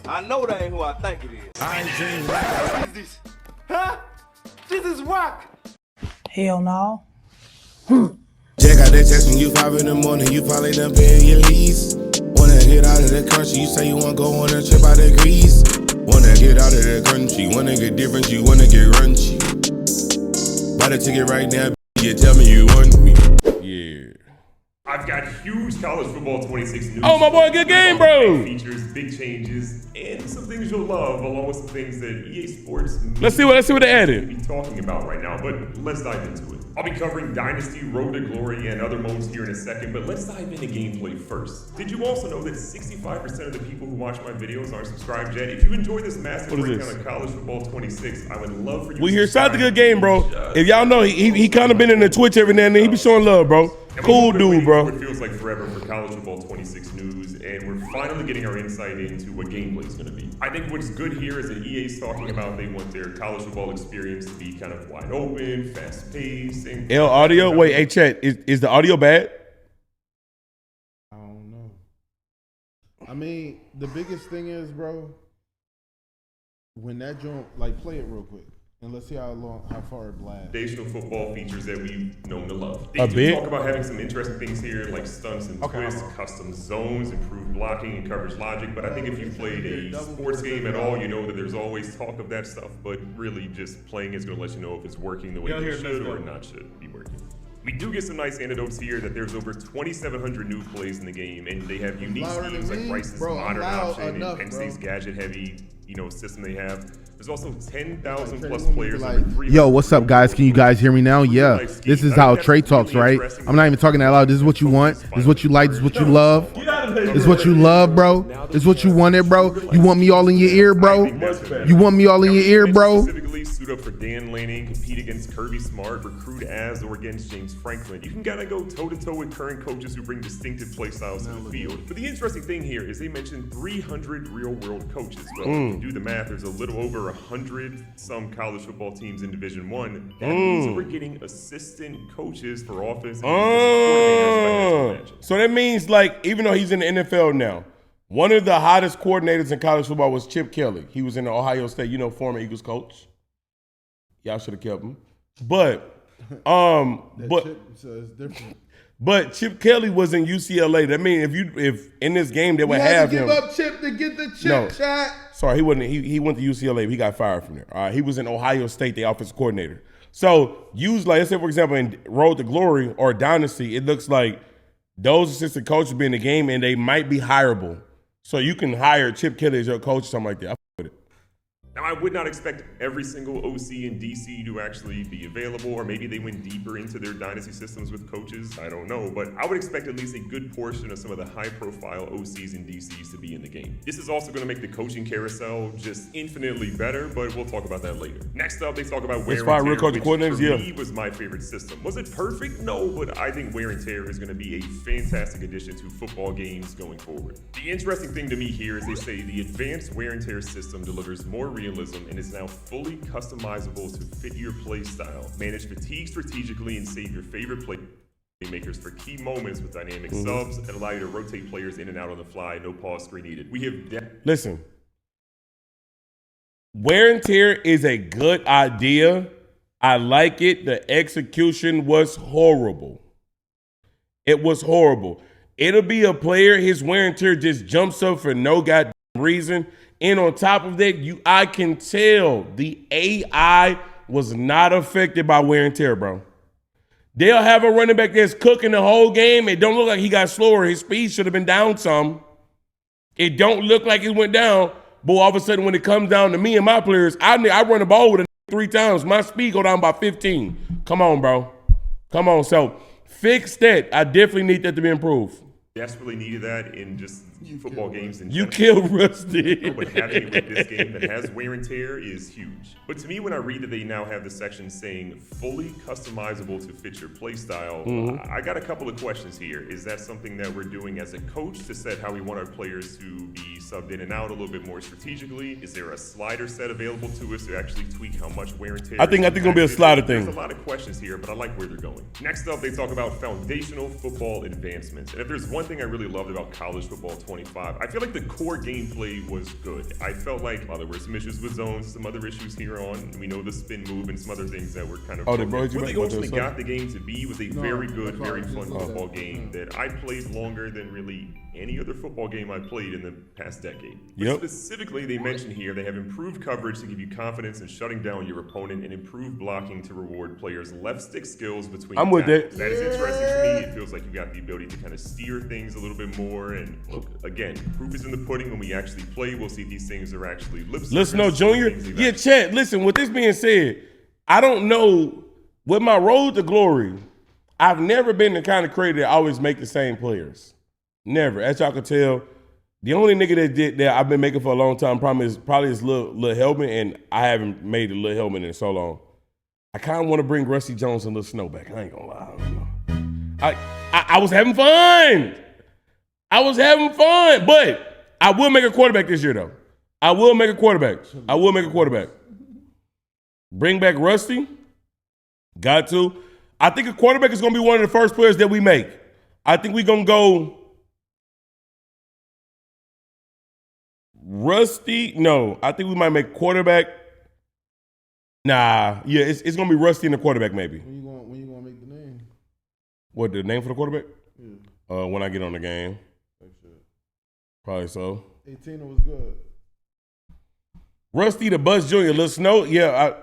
I know that ain't who I think it is. I ain't seen What is this? Huh? This is rock. Hell no. Check out that text when you 5 in the morning, you probably done paying your lease. Wanna get out of the country, you say you wanna go on a trip out of Greece. Wanna get out of the country, wanna get different, you wanna get runchy. Buy the ticket right now, you tell me you want me. Yeah. I've got huge college football 26 news. Oh, my boy, good game, bro. Big features, big changes, and some things you'll love, along with some things that EA Sports Let's see what they added. be talking about right now. But let's dive into it. I'll be covering Dynasty, Road to Glory, and other modes here in a second, but let's dive into gameplay first. Did you also know that 65% of the people who watch my videos aren't subscribed yet? If you enjoy this massive breakdown of college football 26, I would love for you We to hear subscribe. shout out the good game, bro. If y'all know, he kind of been in the Twitch every now and then. He be showing love, bro. Cool dude, bro. It feels like forever for college football 26 news, and we're finally getting our insight into what gameplay is going to be. I think what's good here is that EA's talking about they want their college football experience to be kind of wide open, fast paced, and L audio. Wait, hey chat, is the audio bad? I don't know. I mean, the biggest thing is, bro, when that joint, like, play it real quick. And let's see how far it blasts. foundational football features that we've known to love. They A do bit. talk about having some interesting things here, like stunts and twists, custom zones, improved blocking and coverage logic. But I think if you played a sports game at all, you know that there's always talk of that stuff. But really, just playing is going to let you know if it's working the way it should or not should be working. We do get some nice anecdotes here that there's over 2,700 new plays in the game, and they have unique schemes like Bryce's modern option and Penn State's gadget-heavy, system they have. There's also 10,000 plus players. Yo, what's up, guys? Can you guys hear me now? Yeah. This is how Trey talks, right? I'm not even talking that loud. This is what you want. This is what you like. This is what you love. This is what you love, bro. This is what you wanted, bro. You want me all in your ear, bro? You want me all in your ear, bro? Specifically suit up for Dan Lanning, compete against Kirby Smart, recruit as or against James Franklin. You can kind of go toe-to-toe with current coaches who bring distinctive play styles to the field. But the interesting thing here is they mentioned 300 real-world coaches. Well, if you do the math, there's a little over 100 some college football teams in Division One. That means that we're getting assistant coaches for offense and defensive coordinators. So that means, like, even though he's in the NFL now, one of the hottest coordinators in college football was Chip Kelly. He was in the Ohio State, former Eagles coach. Y'all should have kept him. But So it's different. But Chip Kelly was in UCLA. That means if in this game they would have him. Give up Chip to get the chip, No. chat. Sorry, he wasn't. He went to UCLA. But he got fired from there. All right, he was in Ohio State, the offensive coordinator. So use, like, let's say, for example, in Road to Glory or Dynasty, it looks like those assistant coaches be in the game and they might be hireable. So you can hire Chip Kelly as your coach or something like that. I f- with it. Now, I would not expect every single OC in DC to actually be available, or maybe they went deeper into their dynasty systems with coaches. I don't know, but I would expect at least a good portion of some of the high-profile OCs and DCs to be in the game. This is also going to make the coaching carousel just infinitely better, but we'll talk about that later. Next up, they talk about wear and tear, real coach which coordinators, for yeah. me was my favorite system. Was it perfect? No, but I think wear and tear is going to be a fantastic addition to football games going forward. The interesting thing to me here is they say the advanced wear and tear system delivers more realism and is now fully customizable to fit your play style. Manage fatigue strategically and save your favorite playmakers for key moments with dynamic subs and allow you to rotate players in and out on the fly. No pause screen needed. We have Listen, wear and tear is a good idea. I like it. The execution was horrible. It was horrible. It'll be a player, his wear and tear just jumps up for no goddamn reason. And on top of that, I can tell the AI was not affected by wear and tear, bro. They'll have a running back that's cooking the whole game. It don't look like he got slower. His speed should have been down some. It don't look like it went down. But all of a sudden, when it comes down to me and my players, I run the ball with a 3 times. My speed go down by 15. Come on, bro. Come on. So fix that. I definitely need that to be improved. desperately needed that in just football games in You general. killed Rusty. But having it with this game that has wear and tear is huge. But to me, when I read that they now have the section saying fully customizable to fit your play style, I got a couple of questions here. Is that something that we're doing as a coach to set how we want our players to be subbed in and out a little bit more strategically? Is there a slider set available to us to actually tweak how much wear and tear? I think it's gonna be a slider thing. There's a lot of questions here, but I like where they're going. Next up, they talk about foundational football advancements. And if there's one thing I really loved about college football 25. I feel like the core gameplay was good. I felt like while there were some issues with zones, some other issues here on, we know the spin move and some other things that were kind of... Oh, they brought you what back they with ultimately this, got the game to be was a very good, very fun football game that I played longer than really any other football game I played in the past decade. But specifically, they mentioned here they have improved coverage to give you confidence in shutting down your opponent and improved blocking to reward players' left stick skills between I'm with that. That is interesting to me. It feels like you got the ability to kind of steer things a little bit more. And look, again, proof is in the pudding. When we actually play, we'll see if these things are actually lip service. Listen, no, Junior. Yeah, Chad, listen, with this being said, I don't know, with my road to glory, I've never been the kind of creator that always make the same players. Never. As y'all can tell, the only nigga that did that I've been making for a long time probably is Lil Helmet, and I haven't made a Lil Helmet in so long. I kind of want to bring Rusty Jones and Lil Snow back. I ain't gonna lie. I was having fun. But I will make a quarterback this year, though. I will make a quarterback. Bring back Rusty. Got to. I think a quarterback is going to be one of the first players that we make. I think we're going to go Rusty. No, I think we might make quarterback. Nah, yeah, it's going to be Rusty and the quarterback maybe. When you going to make the name? What, the name for the quarterback? Yeah. When I get on the game. Probably so. 18 was good. Rusty, the Buzz Jr., Lil Snow. Yeah,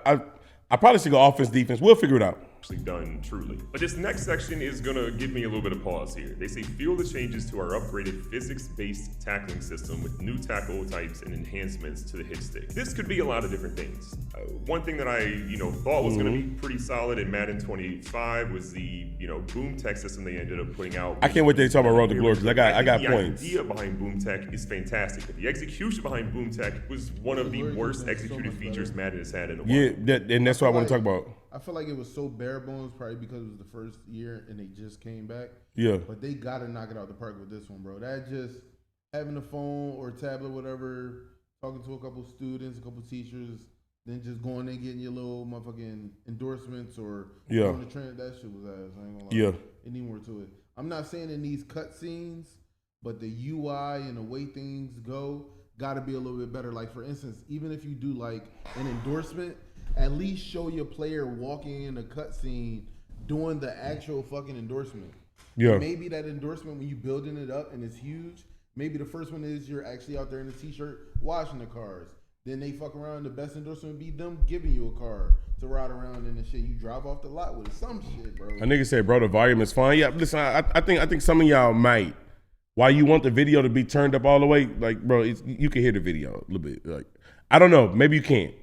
I probably should go offense, defense. We'll figure it out. Actually done truly. But this next section is gonna give me a little bit of pause here. They say feel the changes to our upgraded physics-based tackling system with new tackle types and enhancements to the hit stick. This could be a lot of different things. One thing that I thought was gonna be pretty solid in Madden 25 was the boom tech system they ended up putting out. I can't wait till they talk about Road to Glory because I got points. The idea behind boom tech is fantastic, but the execution behind boom tech was one of the worst executed features Madden has had in a while. Yeah, and that's what I want to talk about. I feel like it was so bare bones, probably because it was the first year and they just came back. Yeah. But they got to knock it out the park with this one, bro. That just having a phone or a tablet, whatever, talking to a couple students, a couple teachers, then just going and getting your little motherfucking endorsements or going to train. That shit was ass. I ain't gonna lie. Yeah. It need more to it. I'm not saying it needs cutscenes, but the UI and the way things go got to be a little bit better. Like, for instance, even if you do like an endorsement, at least show your player walking in a cutscene doing the actual fucking endorsement. Yeah. Maybe that endorsement, when you building it up and it's huge, maybe the first one is you're actually out there in a t-shirt washing the cars. Then they fuck around. The best endorsement would be them giving you a car to ride around in the shit. You drive off the lot with some shit, bro. A nigga said, bro, the volume is fine. Yeah, listen, I think some of y'all might. Why you want the video to be turned up all the way? Like, bro, you can hear the video a little bit. Like, I don't know. Maybe you can't.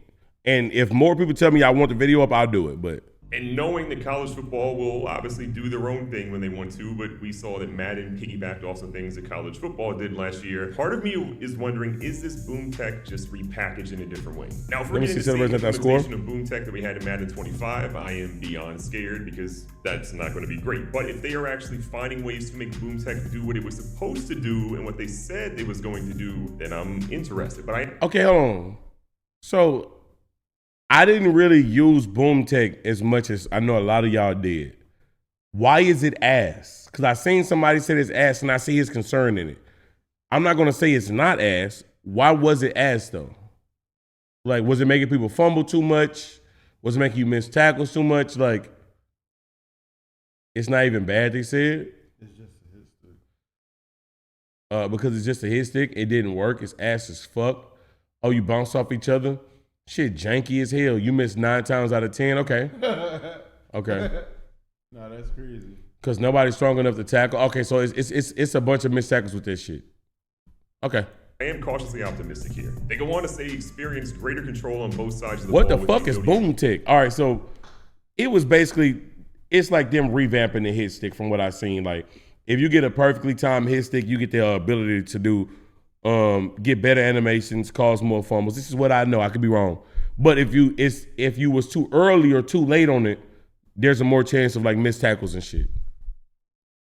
And if more people tell me I want the video up, I'll do it. But and knowing that college football will obviously do their own thing when they want to, but we saw that Madden piggybacked off some things that college football did last year. Part of me is wondering, is this boom tech just repackaged in a different way? Now, if we're getting the same implementation of boom tech that we had in Madden 25, I am beyond scared because that's not going to be great. But if they are actually finding ways to make boom tech do what it was supposed to do and what they said it was going to do, then I'm interested. But okay, hold on. So I didn't really use boom tech as much as I know a lot of y'all did. Why is it ass? Because I seen somebody say it's ass and I see his concern in it. I'm not going to say it's not ass. Why was it ass though? Like, was it making people fumble too much? Was it making you miss tackles too much? Like, it's not even bad, they said. It's just a hit stick. Because it's just a hit stick. It didn't work. It's ass as fuck. Oh, you bounce off each other? Shit, janky as hell. You missed 9 times out of 10. Okay. Okay. Nah, that's crazy. Because nobody's strong enough to tackle. Okay, so it's a bunch of missed tackles with this shit. Okay. I am cautiously optimistic here. They go on to say experience greater control on both sides of the what ball. What the fuck is boom tech? All right, so it was basically, it's like them revamping the hit stick from what I've seen. Like, if you get a perfectly timed hit stick, you get the ability to do get better animations, cause more fumbles. This is what I know. I could be wrong, but if you was too early or too late on it, there's a more chance of like missed tackles and shit.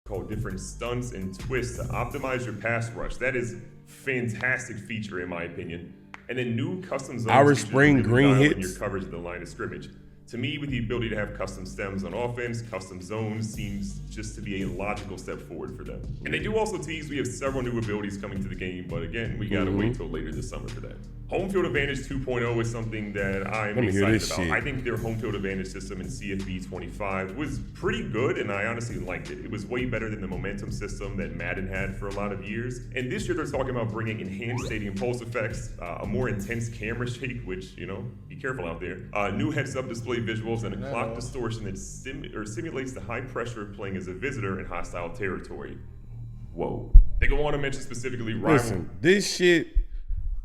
Called different stunts and twists to optimize your pass rush. That is fantastic feature in my opinion. And then new custom zones. Irish Spring green hits. Your coverage of the line of scrimmage. To me, with the ability to have custom stems on offense, custom zones seems just to be a logical step forward for them. And they do also tease we have several new abilities coming to the game, but again, we gotta wait till later this summer for that. Home Field Advantage 2.0 is something that I'm excited about. I think their Home Field Advantage system in CFB 25 was pretty good, and I honestly liked it. It was way better than the momentum system that Madden had for a lot of years. And this year they're talking about bringing enhanced stadium pulse effects, a more intense camera shake, which, you know, be careful out there, new heads-up display visuals, and a clock distortion that simulates the high pressure of playing as a visitor in hostile territory. Whoa. They go on to mention specifically Listen, this shit,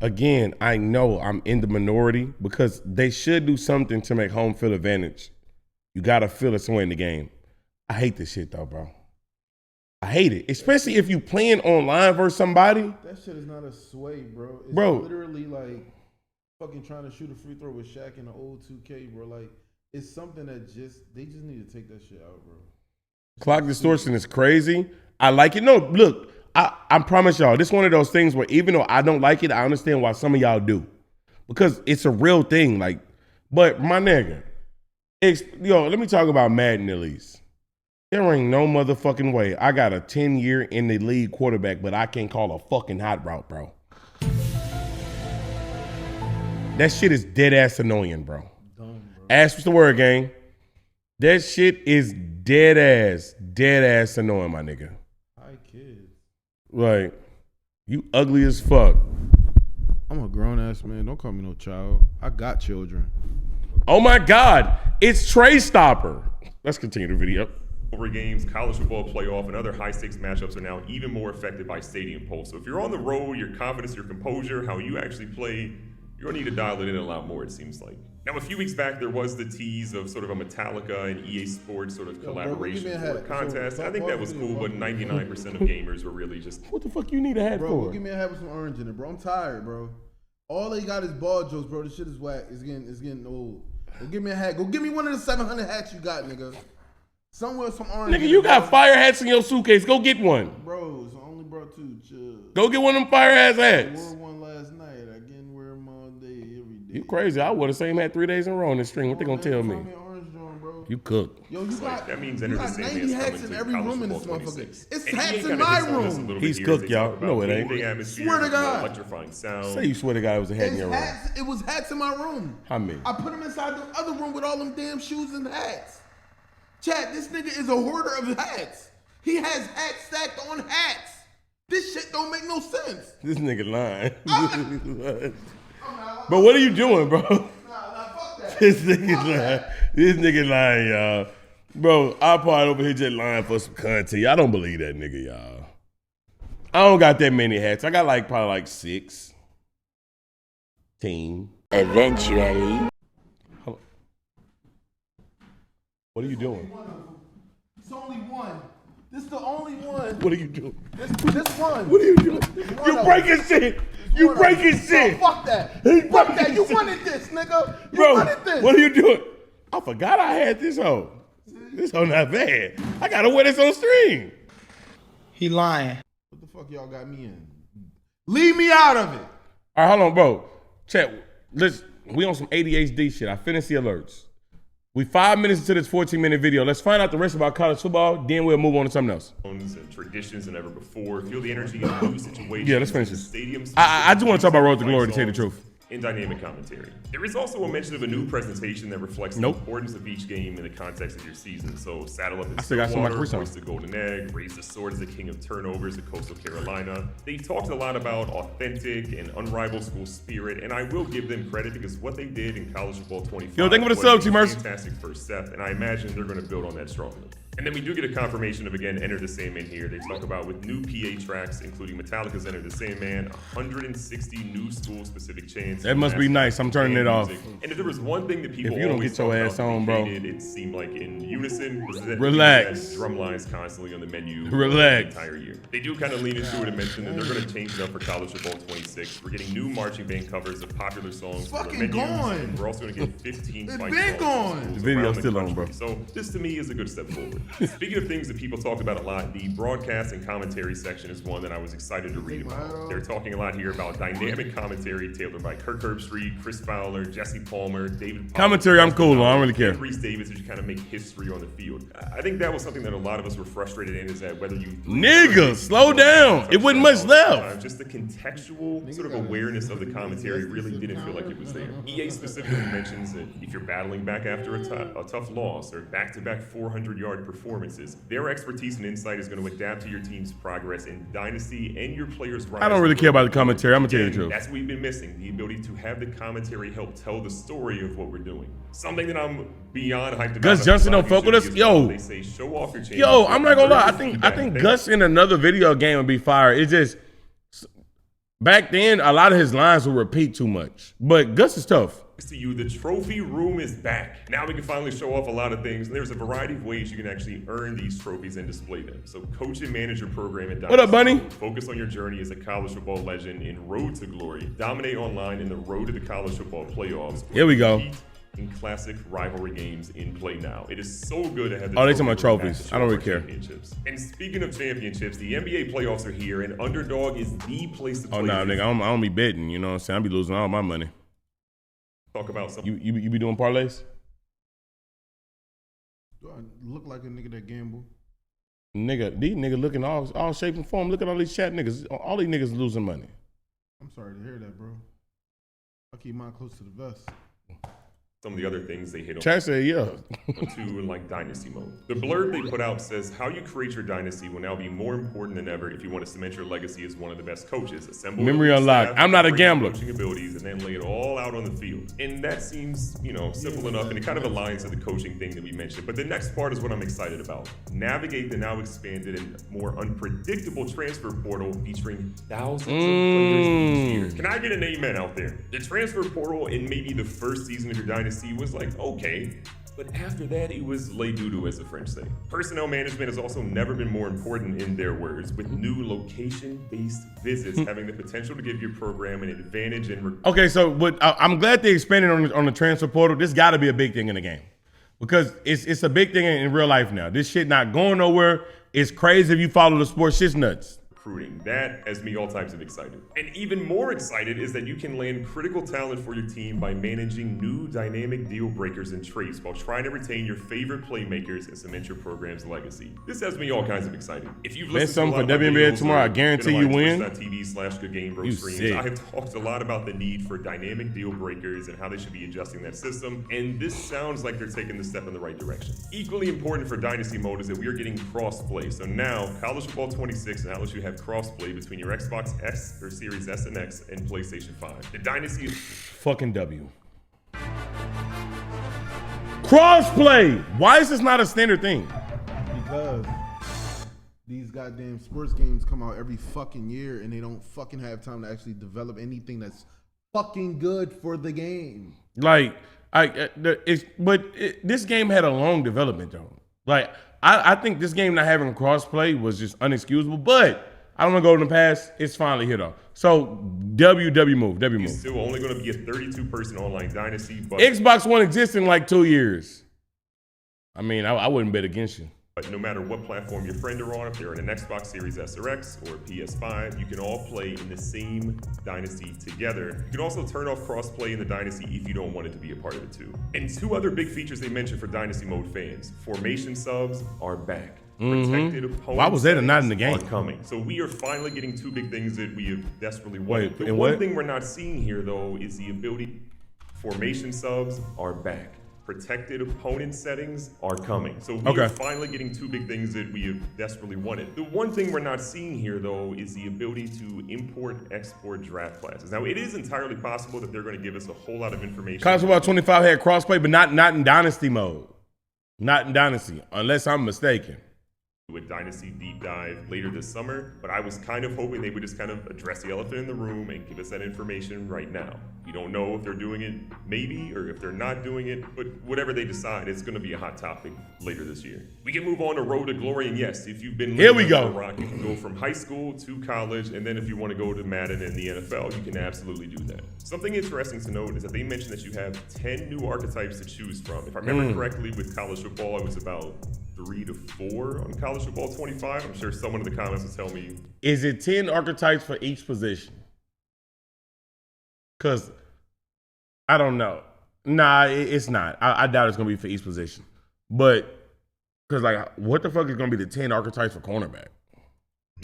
again, I know I'm in the minority because they should do something to make home field advantage. You gotta feel it somewhere in the game. I hate this shit though, bro. I hate it, especially if you playing online versus somebody. That shit is not a sway, bro. It's Bro. literally like fucking trying to shoot a free throw with Shaq in the old 2K, bro. Like, it's something that they just need to take that shit out, bro. Clock distortion is crazy. I like it. No, look, I promise y'all, this is one of those things where even though I don't like it, I understand why some of y'all do. Because it's a real thing. Like, but my nigga, let me talk about Madden at least. There ain't no motherfucking way I got a 10-year in the league quarterback, but I can't call a fucking hot route, bro. That shit is dead ass annoying, bro. Dumb, bro. Ask what's the word, gang. That shit is dead ass annoying, my nigga. Hi, kids. Like, you ugly as fuck. I'm a grown ass man. Don't call me no child. I got children. Oh my God, it's TrayStopper. Let's continue the video. Over games, college football playoff, and other high-stakes matchups are now even more affected by stadium pulse. So if you're on the road, your confidence, your composure, how you actually play, you're gonna need to dial it in a lot more, it seems like. Now, a few weeks back, there was the tease of sort of a Metallica and EA Sports sort of collaboration for a contest. I think that was cool, but 99% of gamers were really just... What the fuck you need a hat bro, for? Go give me a hat with some orange in it, bro. I'm tired, bro. All they got is ball jokes, bro. This shit is whack. It's getting old. Go give me a hat. Go give me one of the 700 hats you got, nigga. Somewhere some orange. Nigga, you got fire hats in your suitcase. Go get one. Bro, so I only brought two. Go get one of them fire ass hats. I wore one last night. I can wear them all day, every day. You crazy. I wore the same hat 3 days in a row in the string. What they gonna tell me? Orange John, bro. You cook. Yo, you got, that means you got 90 hats in every room in this motherfucker. It's hats in my room. He's cooked, y'all. No, it ain't. Swear to God. Electrifying sound. Say you swear to God it was a hat in your room. It was hats in my room. How many? I put them inside the other room with all them damn shoes and hats. Chat, this nigga is a hoarder of hats. He has hats stacked on hats. This shit don't make no sense. This nigga lying. But what are you doing, bro? Nah, fuck that. This nigga lying. This nigga lying, y'all. Bro, I probably over here just lying for some content. I don't believe that nigga, y'all. I don't got that many hats. I got probably like 6. Eventually. What are you doing? It's only one. This is the only one. What are you doing? This one. What are you doing? You breaking shit. You breaking shit. Fuck that. Fuck that. You wanted this, nigga. You wanted this. What are you doing? I forgot I had this hoe. This hoe not bad. I gotta wear this on stream. He lying. What the fuck y'all got me in? Leave me out of it. All right, hold on, bro. Chat. We on some ADHD shit. I finished the alerts. We 5 minutes into this 14-minute video. Let's find out the rest about college football, then we'll move on to something else. And traditions than ever before. Feel the energy in new situations. Yeah, let's finish this. I just want to talk about Road to Glory to tell you the truth. In dynamic commentary. There is also a mention of a new presentation that reflects the importance of each game in the context of your season. So saddle up in Stillwater, hoist the golden egg, raise the sword as the king of turnovers at Coastal Carolina. They talked a lot about authentic and unrivaled school spirit, and I will give them credit because what they did in College Football 25 Yo, thank you for the sub, T-Mers. Fantastic first step, and I imagine they're going to build on that strongly. And then we do get a confirmation of, again, Enter the Sandman here. They talk about with new PA tracks, including Metallica's Enter the Sandman, 160 new school-specific chants. That must be nice. I'm turning it off. And if there was one thing that people if you don't get your ass on, bro, it seemed like in unison was that relax. Drum lines constantly on the menu relax the entire year. They do kind of lean into it and mention that they're going to change it up for College Football 26. We're getting new marching band covers of popular songs. It's fucking gone. And we're also going to get 15 it's fight been songs. gone. The video's still on, bro. So this to me is a good step forward. Speaking of things that people talk about a lot, the broadcast and commentary section is one that I was excited to read about. They're talking a lot here about dynamic commentary tailored by Kirk Herbstreit, Chris Fowler, Jesse Palmer, David Pollack. Commentary, I'm cool. I don't really care. Reese Davis, as you kind of make history on the field. I think that was something that a lot of us were frustrated in, is that whether you... Nigga, slow down. It wasn't much left. Just the contextual sort of awareness of the commentary really didn't feel like it was there. EA specifically mentions that if you're battling back after a tough loss or back-to-back 400-yard performances, their expertise and insight is going to adapt to your team's progress in Dynasty and your players' rise. I don't really care about the commentary. I'm going to tell you the truth. That's what we've been missing, the ability to have the commentary help tell the story of what we're doing. Something that I'm beyond hyped about. Gus Johnson don't fuck with us? Yo. They say show off your championship. Yo, I'm not going to lie. I think Gus in another video game would be fire. It's just... Back then, a lot of his lines would repeat too much. But Gus is tough. To you, the trophy room is back. Now we can finally show off a lot of things. And there's a variety of ways you can actually earn these trophies and display them. So coach and manage your program at Dynasty. What up, Bunny? Focus on your journey as a college football legend in Road to Glory. Dominate online in the Road to the College Football Playoffs. Here we go. In classic rivalry games in play now. It is so good to have the they talking about trophies. I don't really care. And speaking of championships, the NBA playoffs are here, and Underdog is the place to play. Oh, no, nigga, I don't be betting. You know what I'm saying? I be losing all my money. Talk about something. You be doing parlays? Do I look like a nigga that gamble? Nigga, these niggas looking all shape and form. Look at all these chat niggas. All these niggas losing money. I'm sorry to hear that, bro. I keep mine close to the vest. Some of the other things they hit on. Chat said, yeah. To like Dynasty mode. The blurb they put out says, how you create your dynasty will now be more important than ever if you want to cement your legacy as one of the best coaches. Assemble memory unlocked. I'm not a gambler. Coaching abilities and then lay it all out on the field. And that seems, simple enough, and it kind of aligns to the coaching thing that we mentioned. But the next part is what I'm excited about. Navigate the now expanded and more unpredictable transfer portal featuring thousands of players each year. Can I get an amen out there? The transfer portal in maybe the first season of your dynasty was like, okay, but after that, it was lay doo-doo, as the French say. Personnel management has also never been more important, in their words, with new location-based visits having the potential to give your program an advantage in... Okay, so I'm glad they expanded on the transfer portal. This got to be a big thing in the game because it's a big thing in real life now. This shit not going nowhere. It's crazy if you follow the sport. Shit's nuts. Recruiting. That has me all types of excited. And even more excited is that you can land critical talent for your team by managing new dynamic deal breakers and trades while trying to retain your favorite playmakers and cement your program's legacy. This has me all kinds of excited. If you've listened something for WNBA tomorrow, I guarantee you win. TV/GoodGameBro streams. I have talked a lot about the need for dynamic deal breakers and how they should be adjusting that system. And this sounds like they're taking the step in the right direction. Equally important for Dynasty mode is that we are getting cross-play. So now, College Football 26 now lets you have cross-play between your Xbox S or Series S and X and PlayStation 5. The Dynasty is fucking W. Cross-play. Why is this not a standard thing? Because these goddamn sports games come out every fucking year and they don't fucking have time to actually develop anything that's fucking good for the game. Like, this game had a long development though. Like, I think this game not having cross-play was just unexcusable, but I don't want to go to the past. It's finally here though. So W move. It's still only going to be a 32-person online dynasty. But Xbox One exists in like 2 years. I mean, I wouldn't bet against you. But no matter what platform your friend are on, if they're in an Xbox Series S or X or PS5, you can all play in the same Dynasty together. You can also turn off cross-play in the Dynasty if you don't want it to be a part of it too. And two other big features they mentioned for Dynasty mode fans. Formation subs are back. Protected opponents. Why was that not in the game? Coming. So we are finally getting two big things that we have desperately wanted. Wait, the and one what? thing we're not seeing here though is the ability. Formation subs are back. Protected opponent settings are coming. So we are finally getting two big things that we have desperately wanted. The one thing we're not seeing here though is the ability to import, export draft classes. Now it is entirely possible that they're going to give us a whole lot of information. College Football 25 had crossplay, but not in Dynasty mode. Not in Dynasty, unless I'm mistaken. With Dynasty Deep Dive later this summer, but I was kind of hoping they would just kind of address the elephant in the room and give us that information right now. We don't know if they're doing it maybe or if they're not doing it, but whatever they decide, it's going to be a hot topic later this year. We can move on to Road to Glory, and yes, if you've been living under a rock, you can go from high school to college, and then if you want to go to Madden and the NFL, you can absolutely do that. Something interesting to note is that they mentioned that you have 10 new archetypes to choose from. If I remember correctly, with college football, it was about 3 to 4 on College Football 25. I'm sure someone in the comments will tell me. Is it 10 archetypes for each position? Because I don't know. Nah, it's not. I doubt it's going to be for each position. But, because, like, what the fuck is going to be the 10 archetypes for cornerback?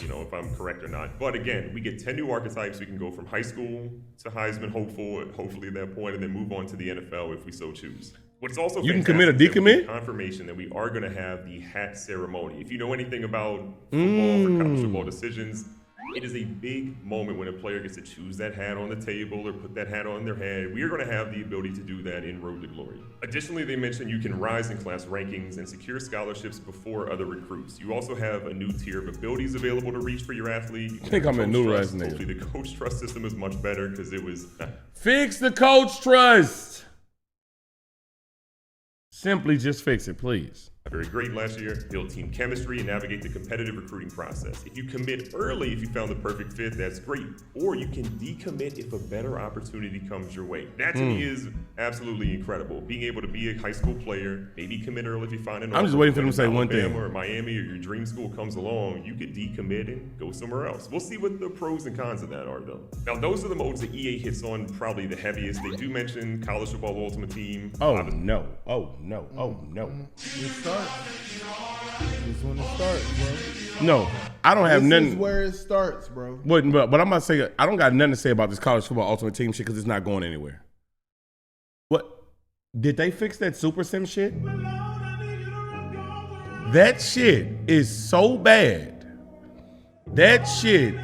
You know, if I'm correct or not. But again, we get 10 new archetypes. We can go from high school to Heisman hopeful, hopefully at that point, and then move on to the NFL if we so choose. What's also you can commit or decommit? Confirmation that we are going to have the hat ceremony. If you know anything about football for college football decisions, it is a big moment when a player gets to choose that hat on the table or put that hat on their head. We are going to have the ability to do that in Road to Glory. Additionally, they mentioned you can rise in class rankings and secure scholarships before other recruits. You also have a new tier of abilities available to reach for your athlete. I think I'm a new rise nigga. Hopefully the coach trust system is much better because it was... Fix the coach trust. Simply just fix it, please. Very great last year, build team chemistry and navigate the competitive recruiting process. If you commit early, if you found the perfect fit, that's great. Or you can decommit if a better opportunity comes your way. That to me is absolutely incredible. Being able to be a high school player, maybe commit early if you find an I'm just waiting for them to say one thing. Or Miami or your dream school comes along, you could decommit and go somewhere else. We'll see what the pros and cons of that are though. Now those are the modes that EA hits on probably the heaviest. They do mention College Football Ultimate Team. Oh no. Oh no. Oh no. It starts. This when it starts, bro. No, I don't have nothing. This is where it starts, bro. But I'm about to say, I don't got nothing to say about this College Football Ultimate Team shit because it's not going anywhere. What? Did they fix that Super Sim shit? That shit is so bad. That shit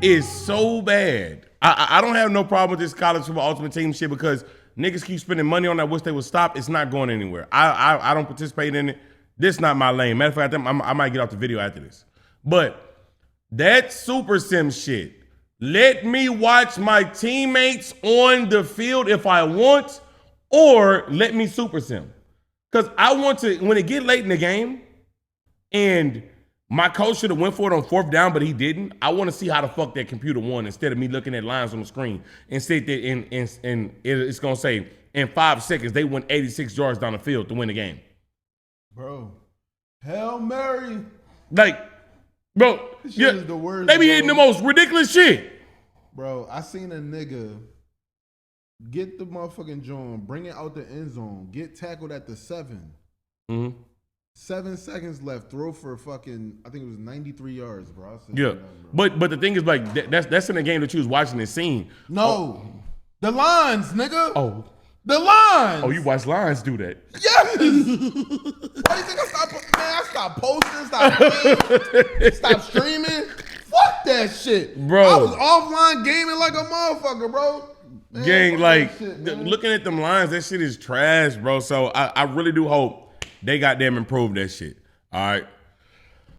is so bad. I don't have no problem with this College Football Ultimate Team shit because niggas keep spending money on that. I wish they would stop. It's not going anywhere. I don't participate in it. This not my lane. Matter of fact, I might get off the video after this. But that Super Sim shit, let me watch my teammates on the field if I want, or let me Super Sim. Because I want to, when it get late in the game, and my coach should have went for it on 4th down, but he didn't. I want to see how the fuck that computer won instead of me looking at lines on the screen and sit there and it's going to say, in 5 seconds, they went 86 yards down the field to win the game. Bro, Hail Mary. Like, bro, Shit is the worst, they be bro. hitting the most ridiculous shit. Bro, I seen a nigga get the motherfucking joint, bring it out the end zone, get tackled at the 7. 7 seconds left, throw for fucking, I think it was 93 yards, bro. I said, Yeah, bro. but the thing is, like, that's in the game that you was watching and seeing. No, the lines, nigga. Oh. The lines. Oh, you watch lines do that. Yes. Why do you think I stopped posting, stop streaming? Fuck that shit. Bro. I was offline gaming like a motherfucker, bro. Man, Gang, like, shit, looking at them lines, that shit is trash, bro. So I really do hope they goddamn improve that shit. All right.